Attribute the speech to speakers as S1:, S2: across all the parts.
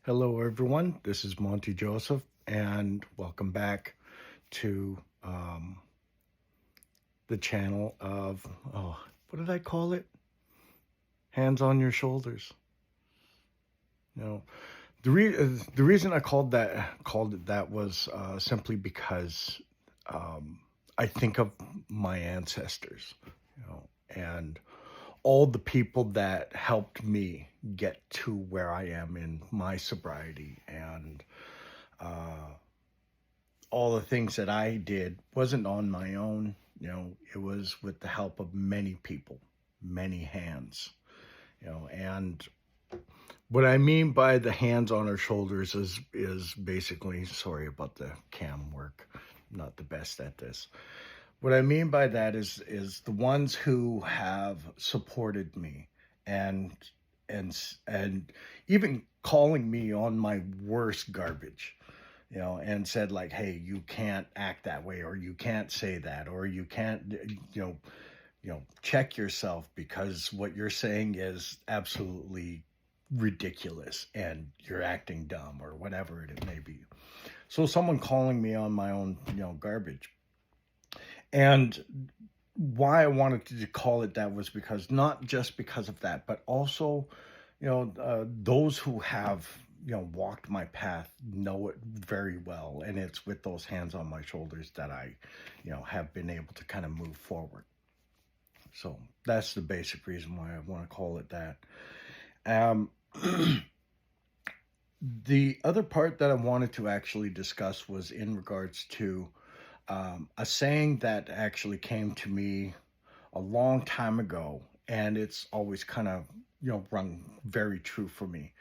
S1: Hello, everyone. This is Monty Joseph, and welcome back to the channel of what did I call it? Hands on your shoulders. You know, the reason I called it that was simply because I think of my ancestors, and all the people that helped me get to where I am in my sobriety and uh, all the things that I did wasn't on my own. It was with the help of many people, many hands. And what I mean by the hands on our shoulders is basically, sorry about the cam work, I'm not the best at this. What I mean by that is the ones who have supported me and and even calling me on my worst garbage, and said like, hey, you can't act that way, or you can't say that, or you can't, check yourself because what you're saying is absolutely ridiculous and you're acting dumb or whatever it may be. So someone calling me on my own, garbage. And why I wanted to call it that was because not just because of that, but also, those who have, walked my path know it very well. And it's with those hands on my shoulders that I, have been able to kind of move forward. So that's the basic reason why I want to call it that. Um, the other part that I wanted to actually discuss was in regards to a saying that actually came to me a long time ago, and it's always kind of rung very true for me.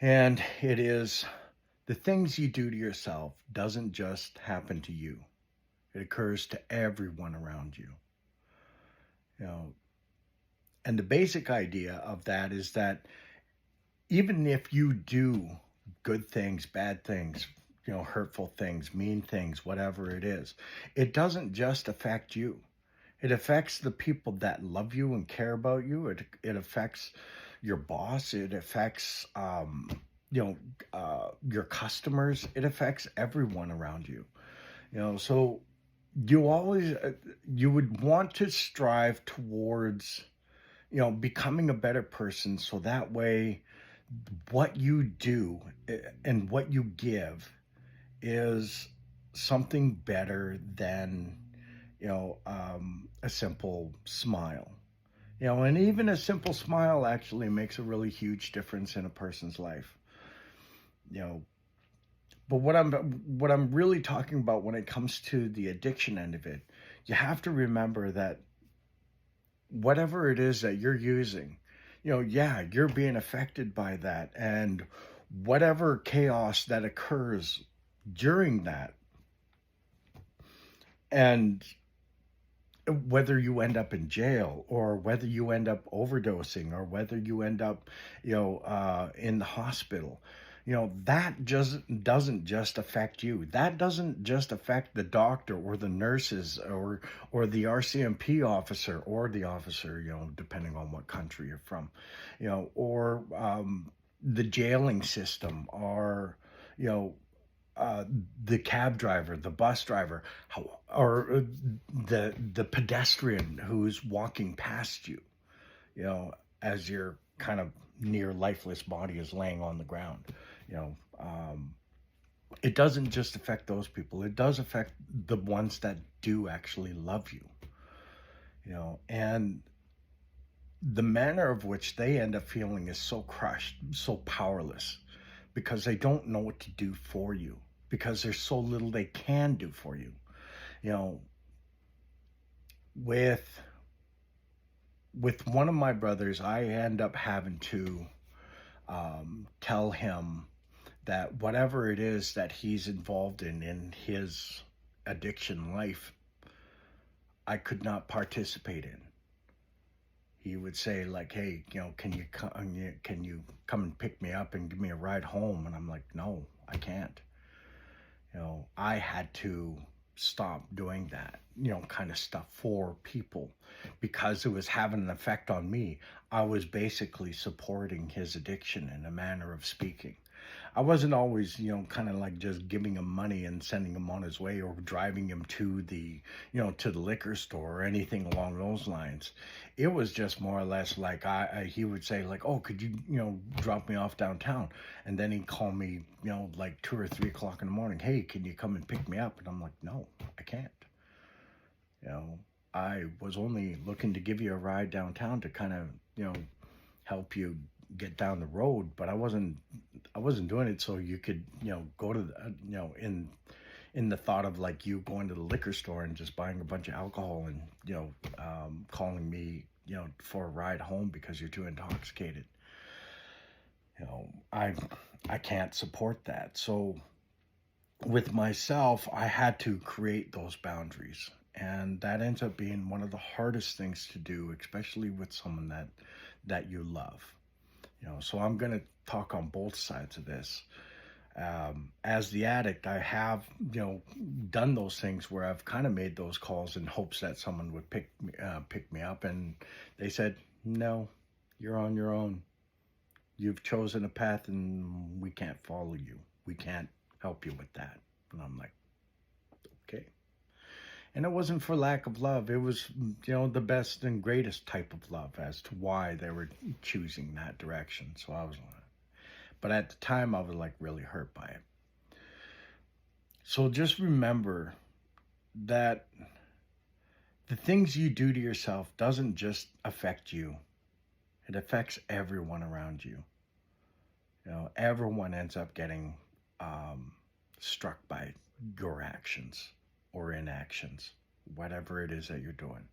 S1: And it is, the things you do to yourself doesn't just happen to you; it occurs to everyone around you. You know, and the basic idea of that is that even if you do good things, bad things, hurtful things, mean things, whatever it doesn't just affect you. It affects the people that love you and care about you. It affects your boss. It affects your customers. It affects everyone around you. So you always you would want to strive towards becoming a better person, so that way what you do and what you give is something better than a simple smile. And even a simple smile actually makes a really huge difference in a person's life. you know but what I'm really talking about when it comes to the addiction end of it, you have to remember that whatever it is that you're using, yeah, you're being affected by that, and whatever chaos that occurs during that, and whether you end up in jail or whether you end up overdosing or whether you end up in the hospital, that just doesn't just affect you. That doesn't just affect the doctor or the nurses or the RCMP officer or the officer, depending on what country you're from, or the jailing system, or you know uh, the cab driver, the bus driver, or the pedestrian who's walking past you, you know, as your kind of near lifeless body is laying on the ground. You know, it doesn't just affect those people. It does affect the ones that do actually love you. And the manner of which they end up feeling is so crushed, so powerless, because they don't know what to do for you, because there's so little they can do for you. You know, with one of my brothers, I end up having to tell him that whatever it is that he's involved in his addiction life, I could not participate in. He would say like, hey, can you come and pick me up and give me a ride home? And I'm like, no, I can't. I had to stop doing that. kind of stuff for people because it was having an effect on me. I was basically supporting his addiction in a manner of speaking. I wasn't always, kind of like just giving him money and sending him on his way or driving him to to the liquor store or anything along those lines. It was just more or less like he would say like, "Oh, could you, drop me off downtown?" And then he'd call me, like 2 or 3 o'clock in the morning. "Hey, can you come and pick me up?" And I'm like, "No, I can't." You know, I was only looking to give you a ride downtown to kind of, help you get down the road, but I wasn't doing it so you could, go to the, in the thought of like you going to the liquor store and just buying a bunch of alcohol and, calling me, for a ride home because you're too intoxicated. You know, I can't support that. So with myself, I had to create those boundaries. And that ends up being one of the hardest things to do, especially with someone that you love. So I'm going to talk on both sides of this. As the addict, I have, done those things where I've kind of made those calls in hopes that someone would pick me up. And they said, "No, you're on your own. You've chosen a path and we can't follow you. We can't help you with that." And I'm like, okay. And it wasn't for lack of love. It was, the best and greatest type of love as to why they were choosing that direction. So I was, but at the time I was like really hurt by it. So just remember that the things you do to yourself doesn't just affect you. It affects everyone around you. Everyone ends up getting struck by your actions or inactions, whatever it is that you're doing.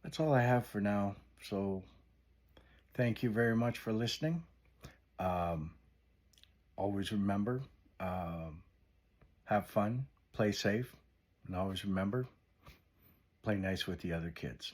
S1: That's all I have for now. So thank you very much for listening. Always remember, have fun, play safe, and always remember, play nice with the other kids.